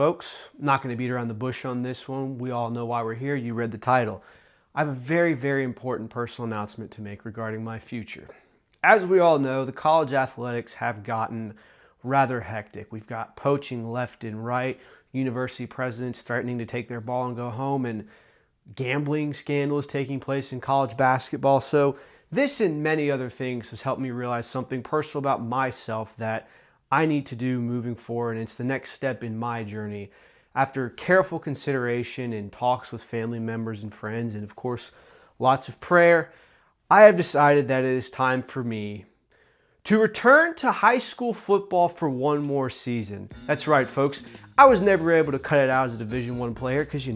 folks. I'm not going to beat around the bush on this one. We all know why we're here. You read the title. I have a very, very important personal announcement to make regarding my future. As we all know, the college athletics have gotten rather hectic. We've got poaching left and right, university presidents threatening to take their ball and go home, and gambling scandals taking place in college basketball. So this and many other things has helped me realize something personal about myself that I need to do moving forward, and it's the next step in my journey. After careful consideration and talks with family members and friends, and of course, lots of prayer, I have decided that it is time for me to return to high school football for one more season. That's right, folks. I was never able to cut it out as a Division I player because,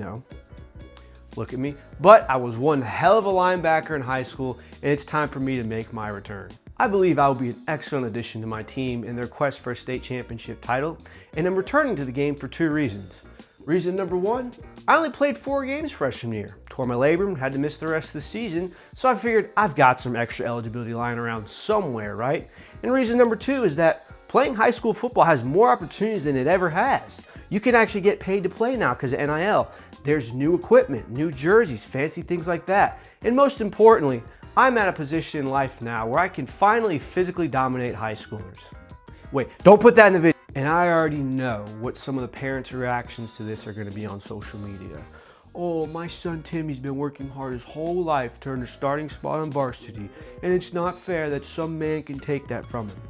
look at me. But I was one hell of a linebacker in high school, and it's time for me to make my return. I believe I will be an excellent addition to my team in their quest for a state championship title, and I'm returning to the game for two reasons. Reason number one, I only played 4 games freshman year, tore my labrum, had to miss the rest of the season, so I figured I've got some extra eligibility lying around somewhere, right? And reason number two is that playing high school football has more opportunities than it ever has. You can actually get paid to play now because of NIL. There's new equipment, new jerseys, fancy things like that. And most importantly, I'm at a position in life now where I can finally physically dominate high schoolers. Wait, don't put that in the video. And I already know what some of the parents' reactions to this are going to be on social media. Oh, my son Timmy's been working hard his whole life to earn a starting spot on varsity, and it's not fair that some man can take that from him.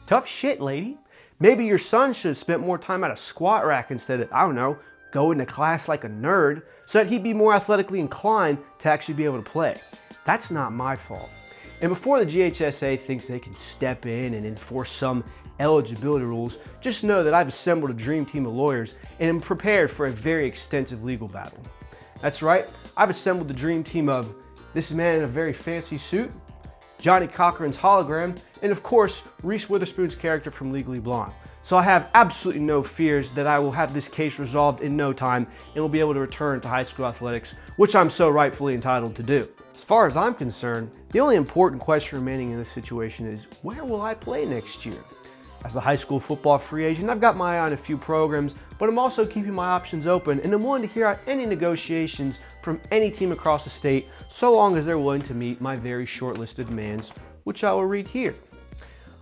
Tough shit, lady. Maybe your son should have spent more time at a squat rack instead of, going to class like a nerd so that he'd be more athletically inclined to actually be able to play. That's not my fault. And before the GHSA thinks they can step in and enforce some eligibility rules, just know that I've assembled a dream team of lawyers and am prepared for a very extensive legal battle. That's right, I've assembled the dream team of this man in a very fancy suit, Johnny Cochran's hologram, and of course, Reese Witherspoon's character from Legally Blonde. So I have absolutely no fears that I will have this case resolved in no time and will be able to return to high school athletics, which I'm so rightfully entitled to do. As far as I'm concerned, the only important question remaining in this situation is, where will I play next year? As a high school football free agent, I've got my eye on a few programs, but I'm also keeping my options open, and I'm willing to hear out any negotiations from any team across the state, so long as they're willing to meet my very short-listed demands, which I will read here.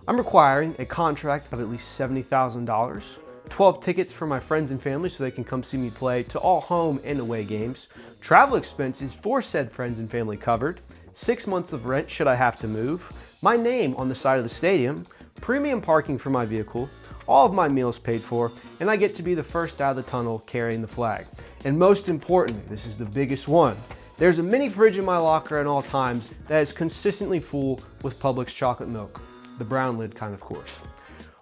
I'm requiring a contract of at least $70,000, 12 tickets for my friends and family so they can come see me play to all home and away games, travel expenses for said friends and family covered, 6 months of rent should I have to move, my name on the side of the stadium, premium parking for my vehicle, all of my meals paid for, and I get to be the first out of the tunnel carrying the flag. And most importantly, this is the biggest one, there's a mini fridge in my locker at all times that is consistently full with Publix chocolate milk. The brown lid kind, of course.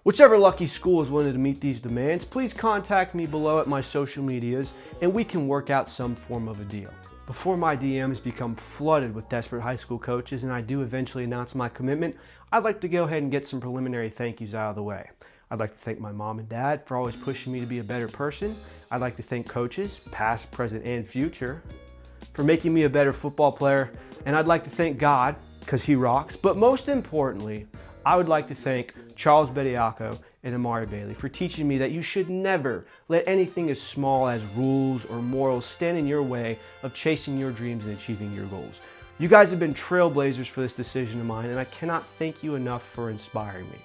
Whichever lucky school is willing to meet these demands, please contact me below at my social medias and we can work out some form of a deal. Before my DMs become flooded with desperate high school coaches and I do eventually announce my commitment, I'd like to go ahead and get some preliminary thank yous out of the way. I'd like to thank my mom and dad for always pushing me to be a better person. I'd like to thank coaches, past, present, and future, for making me a better football player. And I'd like to thank God, because he rocks. But most importantly, I would like to thank Charles Bediaco and Amari Bailey for teaching me that you should never let anything as small as rules or morals stand in your way of chasing your dreams and achieving your goals. You guys have been trailblazers for this decision of mine, and I cannot thank you enough for inspiring me.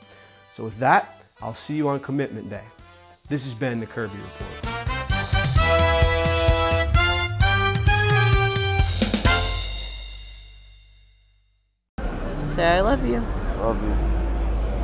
So with that, I'll see you on commitment day. This has been the Kirby Report. Say I love you. Love you.